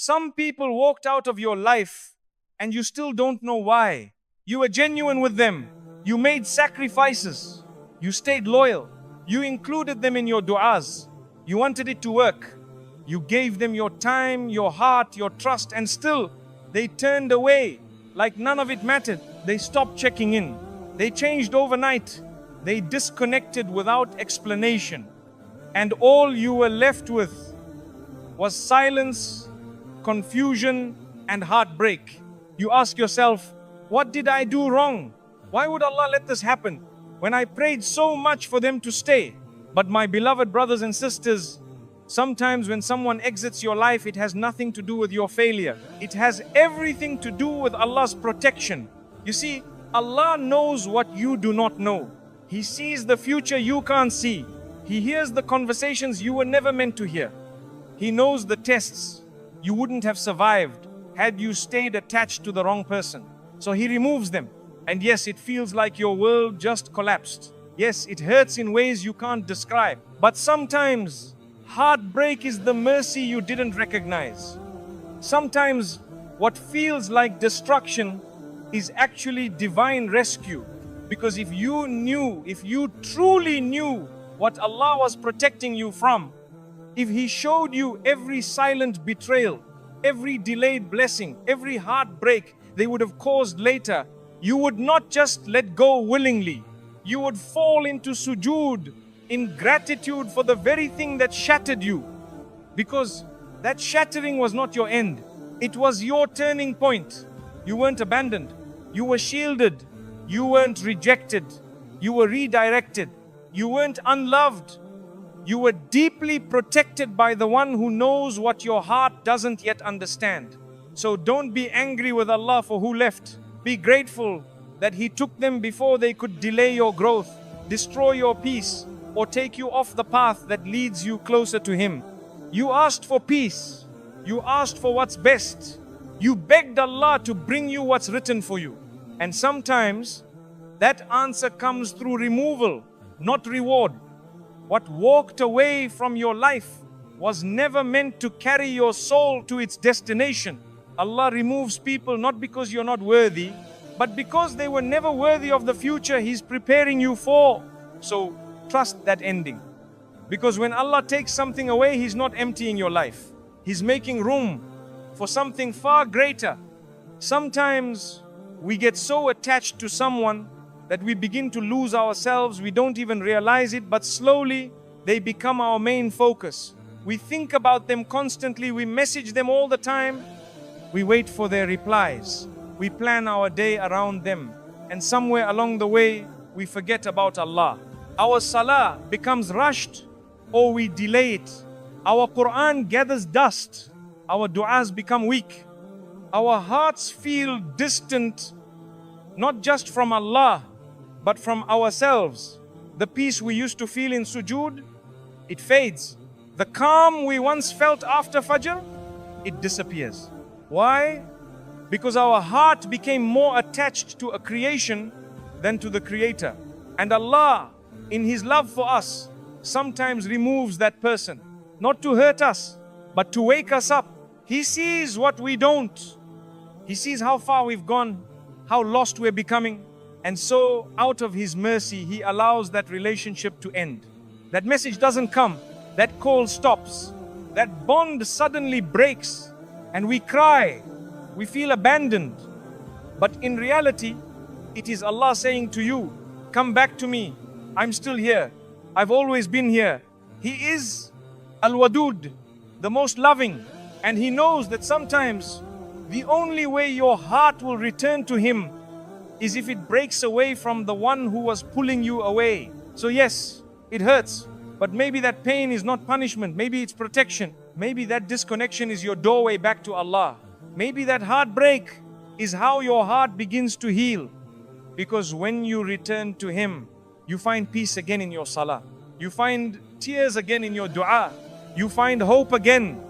Some people walked out of your life and you still don't know why. You were genuine with them. You made sacrifices. You stayed loyal. You included them in your du'as. You wanted it to work. You gave them your time, your heart, your trust, and still they turned away like none of it mattered. They stopped checking in. They changed overnight. They disconnected without explanation. And all you were left with was silence, confusion, and heartbreak. You ask yourself, what did I do wrong? Why would Allah let this happen when I prayed so much for them to stay? But my beloved brothers and sisters, sometimes when someone exits your life, it has nothing to do with your failure. It has everything to do with Allah's protection. You see, Allah knows what you do not know. He sees the future you can't see. He hears the conversations you were never meant to hear. He knows the tests you wouldn't have survived had you stayed attached to the wrong person. So He removes them. And yes, it feels like your world just collapsed. Yes, it hurts in ways you can't describe. But sometimes heartbreak is the mercy you didn't recognize. Sometimes what feels like destruction is actually divine rescue. Because if you truly knew what Allah was protecting you from, if He showed you every silent betrayal, every delayed blessing, every heartbreak they would have caused later, you would not just let go willingly. You would fall into sujood in gratitude for the very thing that shattered you. Because that shattering was not your end. It was your turning point. You weren't abandoned. You were shielded. You weren't rejected. You were redirected. You weren't unloved. You were deeply protected by the one who knows what your heart doesn't yet understand. So don't be angry with Allah for who left. Be grateful that He took them before they could delay your growth, destroy your peace, or take you off the path that leads you closer to Him. You asked for peace. You asked for what's best. You begged Allah to bring you what's written for you. And sometimes that answer comes through removal, not reward. What walked away from your life was never meant to carry your soul to its destination. Allah removes people not because you're not worthy, but because they were never worthy of the future He's preparing you for. So trust that ending. Because when Allah takes something away, He's not emptying your life. He's making room for something far greater. Sometimes we get so attached to someone that we begin to lose ourselves. We don't even realize it, but slowly they become our main focus. We think about them constantly. We message them all the time. We wait for their replies. We plan our day around them. And somewhere along the way, we forget about Allah. Our salah becomes rushed or we delay it. Our Quran gathers dust. Our du'as become weak. Our hearts feel distant, not just from Allah, but from ourselves. The peace we used to feel in sujood, it fades. The calm we once felt after Fajr, it disappears. Why? Because our heart became more attached to a creation than to the Creator. And Allah, in His love for us, sometimes removes that person. Not to hurt us, but to wake us up. He sees what we don't. He sees how far we've gone, how lost we're becoming. And so, out of His mercy, He allows that relationship to end. That message doesn't come. That call stops. That bond suddenly breaks. And we cry. We feel abandoned. But in reality, it is Allah saying to you, come back to me. I'm still here. I've always been here. He is Al-Wadud, the most loving. And He knows that sometimes the only way your heart will return to Him is if it breaks away from the one who was pulling you away. So yes, it hurts. But maybe that pain is not punishment. Maybe it's protection. Maybe that disconnection is your doorway back to Allah. Maybe that heartbreak is how your heart begins to heal. Because when you return to Him, you find peace again in your salah. You find tears again in your dua. You find hope again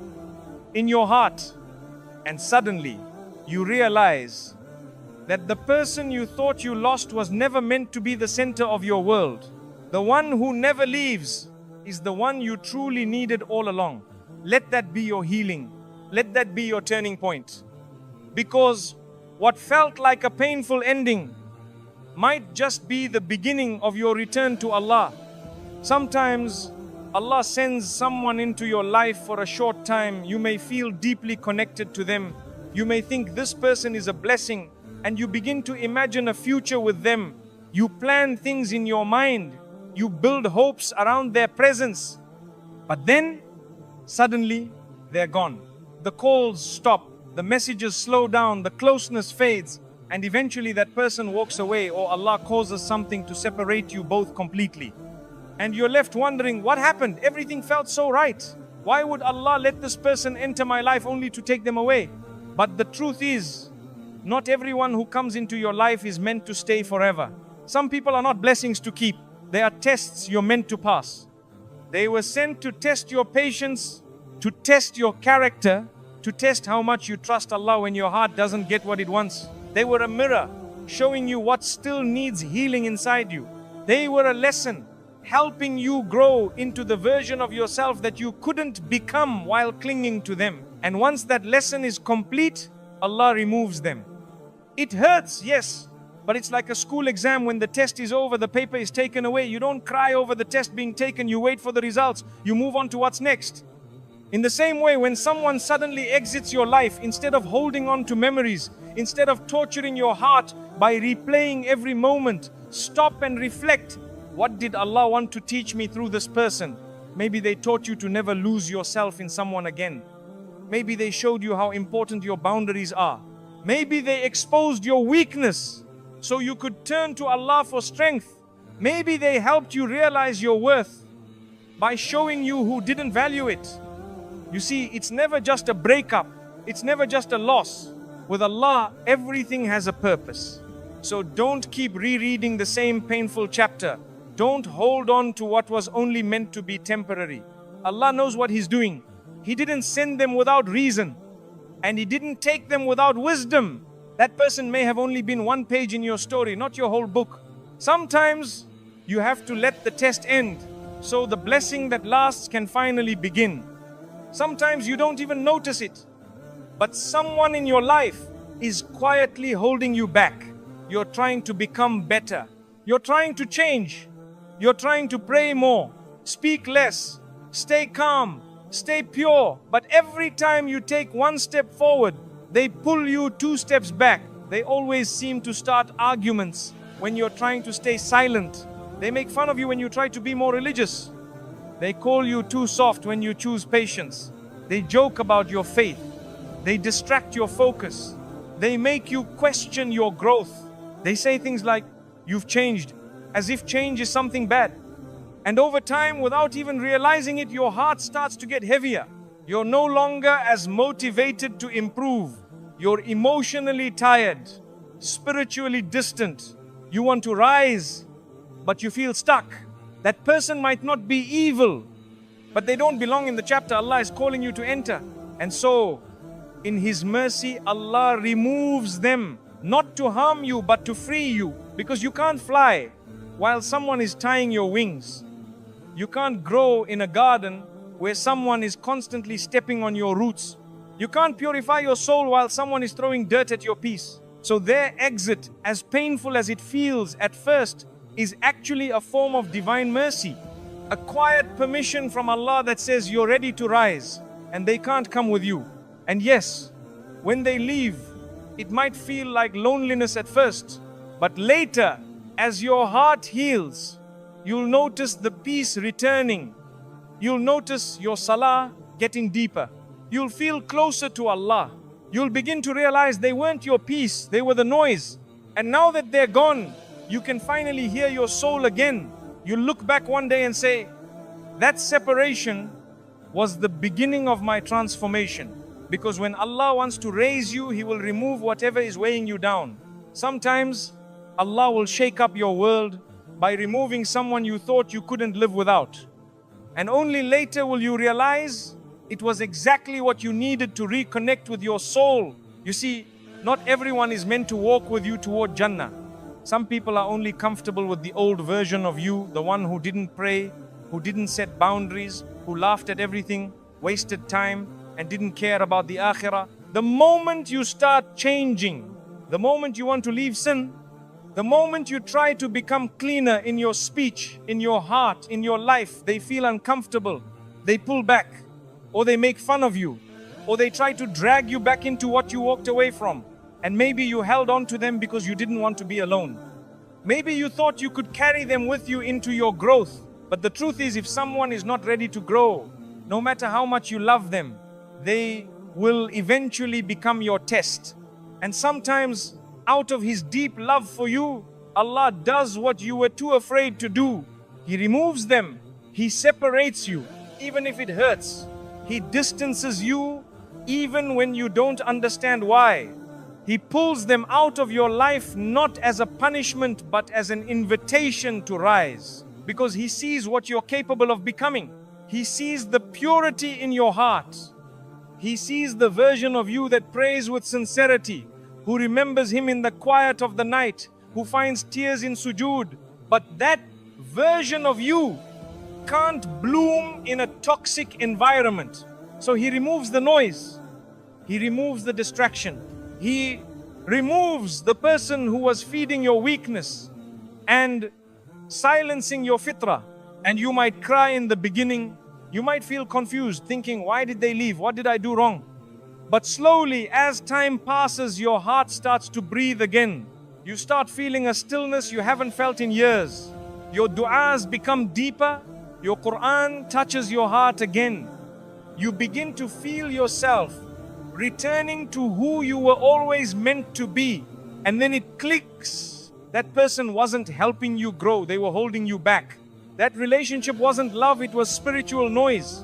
in your heart. And suddenly, you realize that the person you thought you lost was never meant to be the center of your world. The one who never leaves is the one you truly needed all along. Let that be your healing. let that be your turning point. Because what felt like a painful ending might just be the beginning of your return to Allah. Sometimes Allah sends someone into your life for a short time. You may feel deeply connected to them. You may think this person is a blessing, and you begin to imagine a future with them. You plan things in your mind. You build hopes around their presence. But then, suddenly, they're gone. The calls stop. The messages slow down. The closeness fades. And eventually that person walks away, or Allah causes something to separate you both completely. And you're left wondering, what happened? Everything felt so right. Why would Allah let this person enter my life only to take them away? But the truth is, not everyone who comes into your life is meant to stay forever. Some people are not blessings to keep. They are tests you're meant to pass. They were sent to test your patience, to test your character, to test how much you trust Allah when your heart doesn't get what it wants. They were a mirror showing you what still needs healing inside you. They were a lesson helping you grow into the version of yourself that you couldn't become while clinging to them. And once that lesson is complete, Allah removes them. It hurts, yes, but it's like a school exam. When the test is over, the paper is taken away. You don't cry over the test being taken. You wait for the results. You move on to what's next. In the same way, when someone suddenly exits your life, instead of holding on to memories, instead of torturing your heart by replaying every moment, stop and reflect. What did Allah want to teach me through this person? Maybe they taught you to never lose yourself in someone again. Maybe they showed you how important your boundaries are. Maybe they exposed your weakness so you could turn to Allah for strength. Maybe they helped you realize your worth by showing you who didn't value it. You see, it's never just a breakup. It's never just a loss. With Allah, everything has a purpose. So don't keep rereading the same painful chapter. Don't hold on to what was only meant to be temporary. Allah knows what He's doing. He didn't send them without reason, and He didn't take them without wisdom. That person may have only been one page in your story, not your whole book. Sometimes you have to let the test end so the blessing that lasts can finally begin. Sometimes you don't even notice it, but someone in your life is quietly holding you back. You're trying to become better. You're trying to change. You're trying to pray more, speak less, stay calm, stay pure. But every time you take one step forward, they pull you 2 steps back. They always seem to start arguments when you're trying to stay silent. They make fun of you when you try to be more religious. They call you too soft when you choose patience. They joke about your faith. They distract your focus. They make you question your growth. They say things like, "You've changed," as if change is something bad. And over time, without even realizing it, your heart starts to get heavier. You're no longer as motivated to improve. You're emotionally tired, spiritually distant. You want to rise, but you feel stuck. That person might not be evil, but they don't belong in the chapter Allah is calling you to enter. And so, in His mercy, Allah removes them, not to harm you, but to free you. Because you can't fly while someone is tying your wings. You can't grow in a garden where someone is constantly stepping on your roots. You can't purify your soul while someone is throwing dirt at your peace. So their exit, as painful as it feels at first, is actually a form of divine mercy. A quiet permission from Allah that says you're ready to rise, and they can't come with you. And yes, when they leave, it might feel like loneliness at first, but later, as your heart heals, you'll notice the peace returning. You'll notice your salah getting deeper. You'll feel closer to Allah. You'll begin to realize they weren't your peace, they were the noise. And now that they're gone, you can finally hear your soul again. You'll look back one day and say, that separation was the beginning of my transformation. Because when Allah wants to raise you, He will remove whatever is weighing you down. Sometimes Allah will shake up your world by removing someone you thought you couldn't live without. And only later will you realize it was exactly what you needed to reconnect with your soul. You see, not everyone is meant to walk with you toward Jannah. Some people are only comfortable with the old version of you, the one who didn't pray, who didn't set boundaries, who laughed at everything, wasted time, and didn't care about the akhirah. The moment you start changing, the moment you want to leave sin, the moment you try to become cleaner in your speech, in your heart, in your life, they feel uncomfortable. They pull back, or they make fun of you, or they try to drag you back into what you walked away from. And maybe you held on to them because you didn't want to be alone. Maybe you thought you could carry them with you into your growth. But the truth is, if someone is not ready to grow, no matter how much you love them, they will eventually become your test. And sometimes, out of His deep love for you, Allah does what you were too afraid to do. He removes them. He separates you, even if it hurts. He distances you, even when you don't understand why. He pulls them out of your life not as a punishment, but as an invitation to rise. Because He sees what you're capable of becoming. He sees the purity in your heart. He sees the version of you that prays with sincerity, who remembers Him in the quiet of the night, who finds tears in sujood. But that version of you can't bloom in a toxic environment. So He removes the noise. He removes the distraction. He removes the person who was feeding your weakness and silencing your fitrah. And you might cry in the beginning. You might feel confused, thinking, why did they leave? What did I do wrong? But slowly, as time passes, your heart starts to breathe again. You start feeling a stillness you haven't felt in years. Your du'as become deeper. Your Quran touches your heart again. You begin to feel yourself returning to who you were always meant to be. And then it clicks. That person wasn't helping you grow. They were holding you back. That relationship wasn't love. It was spiritual noise.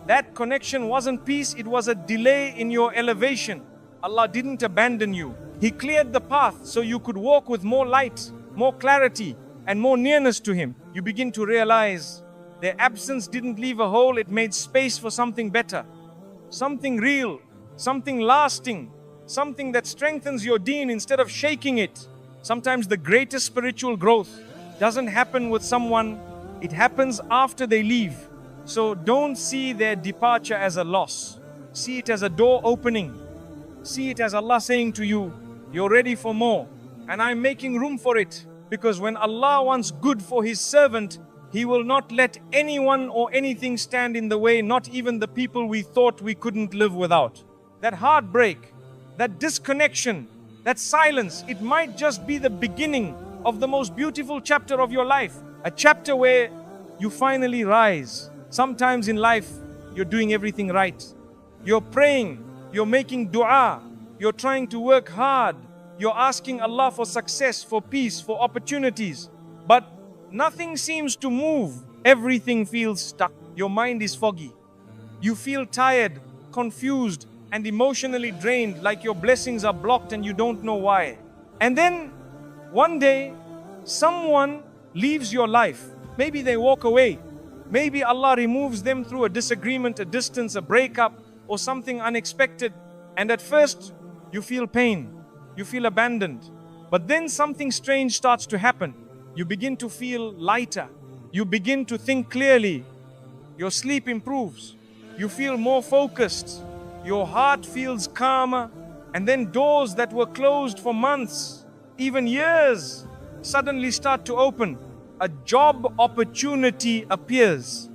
That connection wasn't peace. It was a delay in your elevation. Allah didn't abandon you. He cleared the path so you could walk with more light, more clarity, and more nearness to Him. You begin to realize their absence didn't leave a hole. It made space for something better, something real, something lasting, something that strengthens your deen instead of shaking it. Sometimes the greatest spiritual growth doesn't happen with someone. It happens after they leave. So don't see their departure as a loss. See it as a door opening. See it as Allah saying to you, you're ready for more. And I'm making room for it. Because when Allah wants good for His servant, He will not let anyone or anything stand in the way, not even the people we thought we couldn't live without. That heartbreak, that disconnection, that silence, it might just be the beginning of the most beautiful chapter of your life. A chapter where you finally rise. Sometimes in life, you're doing everything right. You're praying, you're making dua, you're trying to work hard, you're asking Allah for success, for peace, for opportunities. But nothing seems to move. Everything feels stuck. Your mind is foggy. You feel tired, confused, and emotionally drained, like your blessings are blocked and you don't know why. And then, one day, someone leaves your life. Maybe they walk away. Maybe Allah removes them through a disagreement, a distance, a breakup, or something unexpected. And at first, you feel pain. You feel abandoned. But then something strange starts to happen. You begin to feel lighter. You begin to think clearly. Your sleep improves. You feel more focused. Your heart feels calmer. And then doors that were closed for months, even years, suddenly start to open. A job opportunity appears.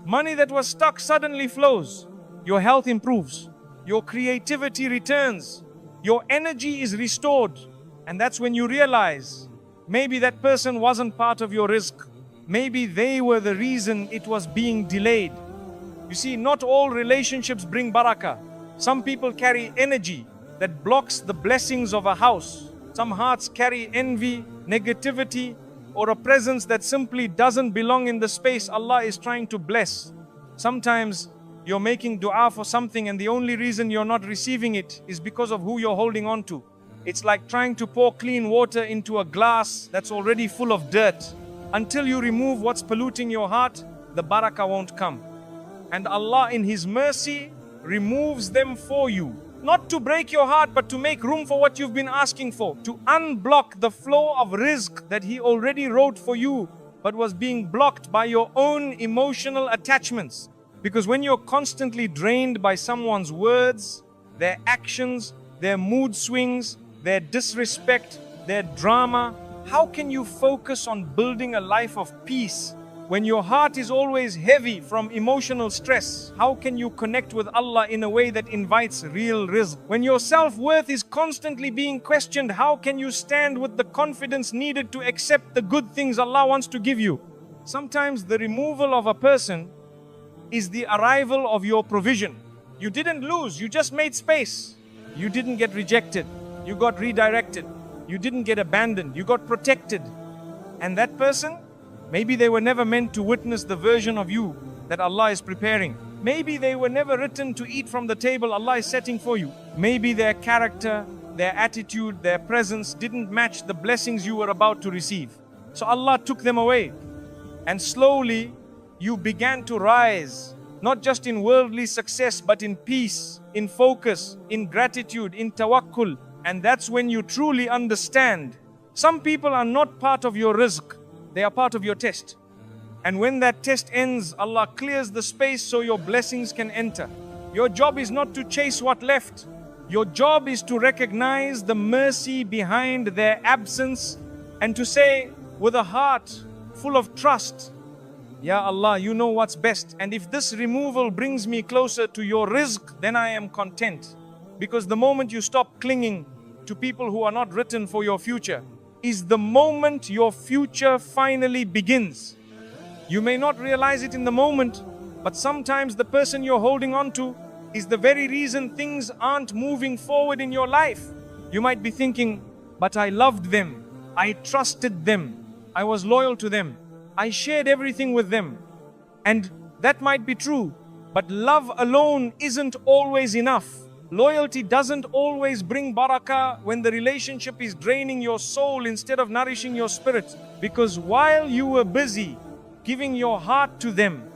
Money that was stuck suddenly flows. Your health improves. Your creativity returns. Your energy is restored. And that's when you realize, maybe that person wasn't part of your rizq. Maybe they were the reason it was being delayed. You see, not all relationships bring barakah. Some people carry energy that blocks the blessings of a house. Some hearts carry envy, negativity, or a presence that simply doesn't belong in the space Allah is trying to bless. Sometimes you're making dua for something and the only reason you're not receiving it is because of who you're holding on to. It's like trying to pour clean water into a glass that's already full of dirt. Until you remove what's polluting your heart, the barakah won't come. And Allah in His mercy removes them for you. Not to break your heart, but to make room for what you've been asking for. To unblock the flow of rizq that He already wrote for you, but was being blocked by your own emotional attachments. Because when you're constantly drained by someone's words, their actions, their mood swings, their disrespect, their drama, how can you focus on building a life of peace when your heart is always heavy from emotional stress? How can you connect with Allah in a way that invites real rizq? When your self-worth is constantly being questioned, how can you stand with the confidence needed to accept the good things Allah wants to give you? Sometimes the removal of a person is the arrival of your provision. You didn't lose, you just made space. You didn't get rejected, you got redirected. You didn't get abandoned, you got protected. And that person, maybe they were never meant to witness the version of you that Allah is preparing. Maybe they were never written to eat from the table Allah is setting for you. Maybe their character, their attitude, their presence didn't match the blessings you were about to receive. So Allah took them away. And slowly, you began to rise, not just in worldly success, but in peace, in focus, in gratitude, in tawakkul. And that's when you truly understand. Some people are not part of your rizq, they are part of your test. And when that test ends, Allah clears the space so your blessings can enter. Your job is not to chase what left. Your job is to recognize the mercy behind their absence and to say with a heart full of trust, Ya Allah, you know what's best. And if this removal brings me closer to your rizq, then I am content. Because the moment you stop clinging to people who are not written for your future is the moment your future finally begins. You may not realize it in the moment, but sometimes the person you're holding on to is the very reason things aren't moving forward in your life. You might be thinking, but I loved them, I trusted them, I was loyal to them, I shared everything with them. And that might be true, but love alone isn't always enough. Loyalty doesn't always bring barakah when the relationship is draining your soul instead of nourishing your spirit. Because while you were busy giving your heart to them,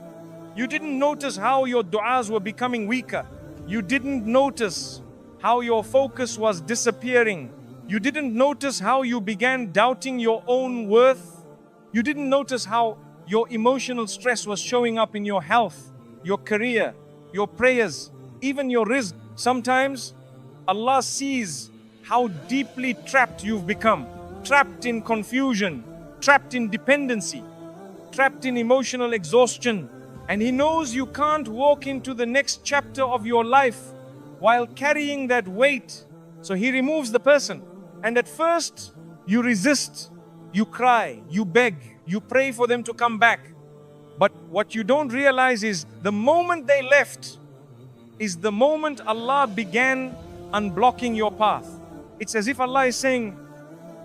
you didn't notice how your du'as were becoming weaker. You didn't notice how your focus was disappearing. You didn't notice how you began doubting your own worth. You didn't notice how your emotional stress was showing up in your health, your career, your prayers, even your rizq. Sometimes Allah sees how deeply trapped you've become, trapped in confusion, trapped in dependency, trapped in emotional exhaustion. And He knows you can't walk into the next chapter of your life while carrying that weight. So He removes the person. And at first, you resist, you cry, you beg, you pray for them to come back. But what you don't realize is the moment they left is the moment Allah began unblocking your path. It's as if Allah is saying,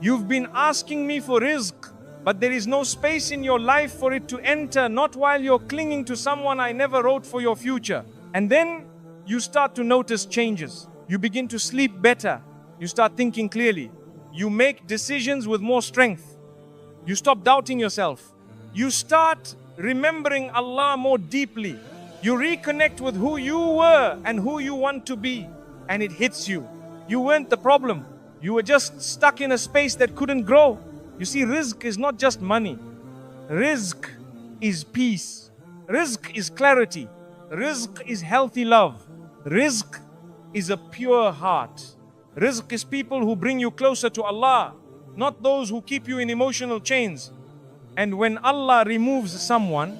you've been asking me for rizq, but there is no space in your life for it to enter, not while you're clinging to someone I never wrote for your future. And then you start to notice changes. You begin to sleep better. You start thinking clearly. You make decisions with more strength. You stop doubting yourself. You start remembering Allah more deeply. You reconnect with who you were and who you want to be. And it hits you. You weren't the problem. You were just stuck in a space that couldn't grow. You see, rizq is not just money. Rizq is peace. Rizq is clarity. Rizq is healthy love. Rizq is a pure heart. Rizq is people who bring you closer to Allah, not those who keep you in emotional chains. And when Allah removes someone,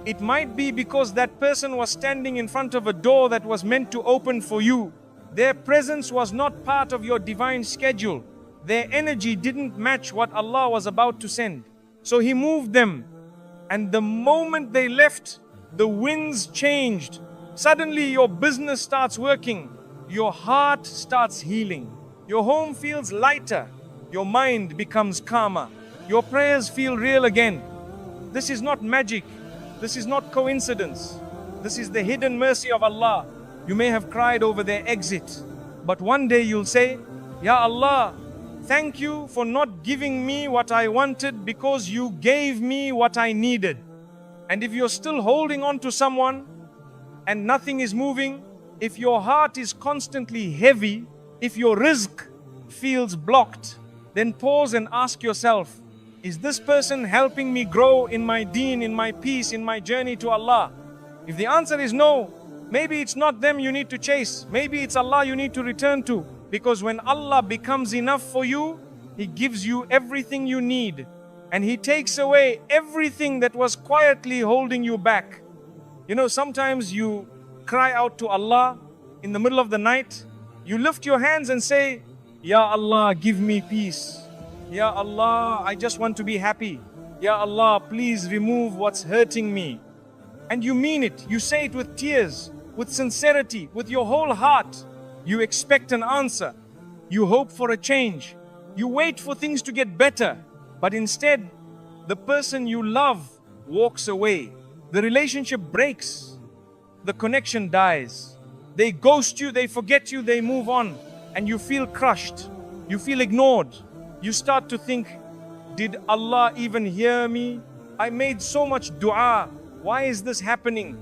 it might be because that person was standing in front of a door that was meant to open for you. Their presence was not part of your divine schedule. Their energy didn't match what Allah was about to send. So He moved them. And the moment they left, the winds changed. Suddenly your business starts working. Your heart starts healing. Your home feels lighter. Your mind becomes calmer. Your prayers feel real again. This is not magic. This is not coincidence. This is the hidden mercy of Allah. You may have cried over their exit, but one day you'll say, Ya Allah, thank you for not giving me what I wanted because you gave me what I needed. And if you're still holding on to someone and nothing is moving, if your heart is constantly heavy, if your rizq feels blocked, then pause and ask yourself, is this person helping me grow in my deen, in my peace, in my journey to Allah? If the answer is no, maybe it's not them you need to chase. Maybe it's Allah you need to return to. Because when Allah becomes enough for you, He gives you everything you need. And He takes away everything that was quietly holding you back. You know, sometimes you cry out to Allah in the middle of the night. You lift your hands and say, Ya Allah, give me peace. Ya Allah, I just want to be happy. Ya Allah, please remove what's hurting me. And you mean it. You say it with tears, with sincerity, with your whole heart. You expect an answer. You hope for a change. You wait for things to get better. But instead, the person you love walks away. The relationship breaks. The connection dies. They ghost you, they forget you, they move on. And you feel crushed. You feel ignored. You start to think, did Allah even hear me? I made so much dua. Why is this happening?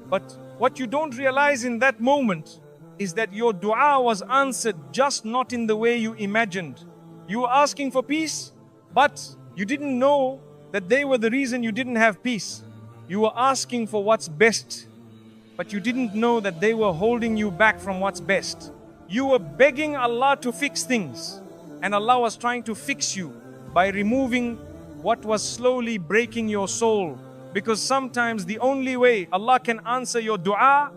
But what you don't realize in that moment is that your dua was answered, just not in the way you imagined. You were asking for peace, but you didn't know that they were the reason you didn't have peace. You were asking for what's best, but you didn't know that they were holding you back from what's best. You were begging Allah to fix things, and Allah was trying to fix you by removing what was slowly breaking your soul. Because sometimes the only way Allah can answer your dua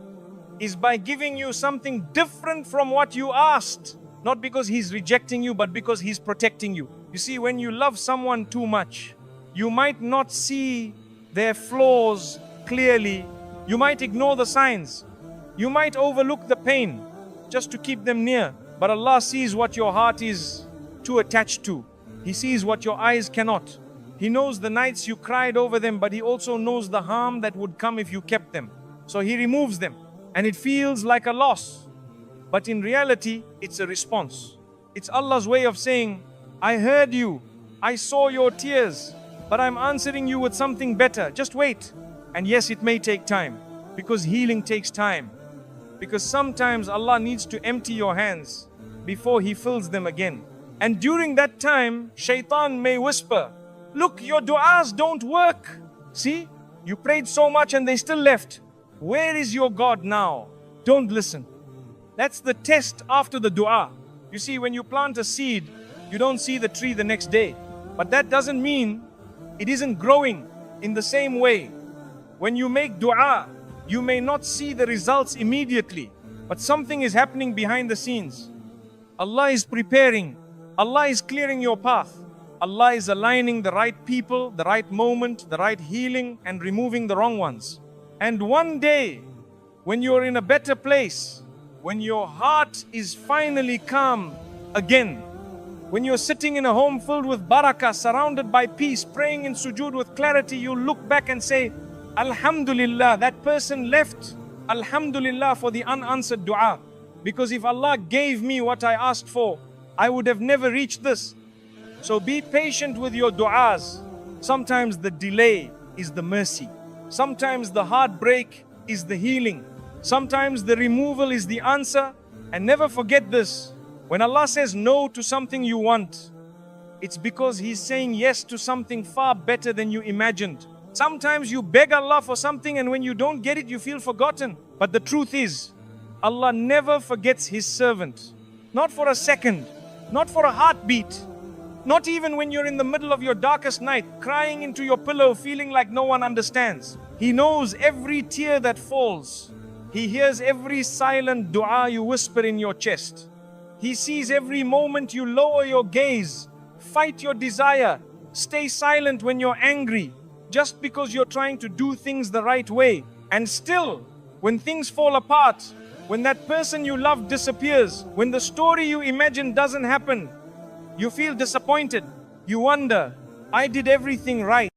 is by giving you something different from what you asked. Not because He's rejecting you, but because He's protecting you. You see, when you love someone too much, you might not see their flaws clearly. You might ignore the signs. You might overlook the pain just to keep them near. But Allah sees what your heart is too attached to. He sees what your eyes cannot. He knows the nights you cried over them, but He also knows the harm that would come if you kept them. So He removes them, and it feels like a loss. But in reality, it's a response. It's Allah's way of saying, I heard you, I saw your tears, but I'm answering you with something better. Just wait. And yes, it may take time, because healing takes time. Because sometimes Allah needs to empty your hands before He fills them again. And during that time, Shaitan may whisper, look, your du'as don't work. See, you prayed so much and they still left. Where is your God now? Don't listen. That's the test after the dua. You see, when you plant a seed, you don't see the tree the next day. But that doesn't mean it isn't growing in the same way. When you make dua, you may not see the results immediately, but something is happening behind the scenes. Allah is preparing. Allah is clearing your path. Allah is aligning the right people, the right moment, the right healing, and removing the wrong ones. And one day, when you're in a better place, when your heart is finally calm again, when you're sitting in a home filled with barakah, surrounded by peace, praying in sujood with clarity, you look back and say, Alhamdulillah, that person left. Alhamdulillah for the unanswered dua. Because if Allah gave me what I asked for, I would have never reached this. So be patient with your du'as. Sometimes the delay is the mercy. Sometimes the heartbreak is the healing. Sometimes the removal is the answer. And never forget this. When Allah says no to something you want, it's because He's saying yes to something far better than you imagined. Sometimes you beg Allah for something and when you don't get it, you feel forgotten. But the truth is, Allah never forgets His servant. Not for a second, not for a heartbeat. Not even when you're in the middle of your darkest night, crying into your pillow, feeling like no one understands. He knows every tear that falls. He hears every silent dua you whisper in your chest. He sees every moment you lower your gaze, fight your desire, stay silent when you're angry, just because you're trying to do things the right way. And still, when things fall apart, when that person you love disappears, when the story you imagined doesn't happen, you feel disappointed. You wonder, I did everything right.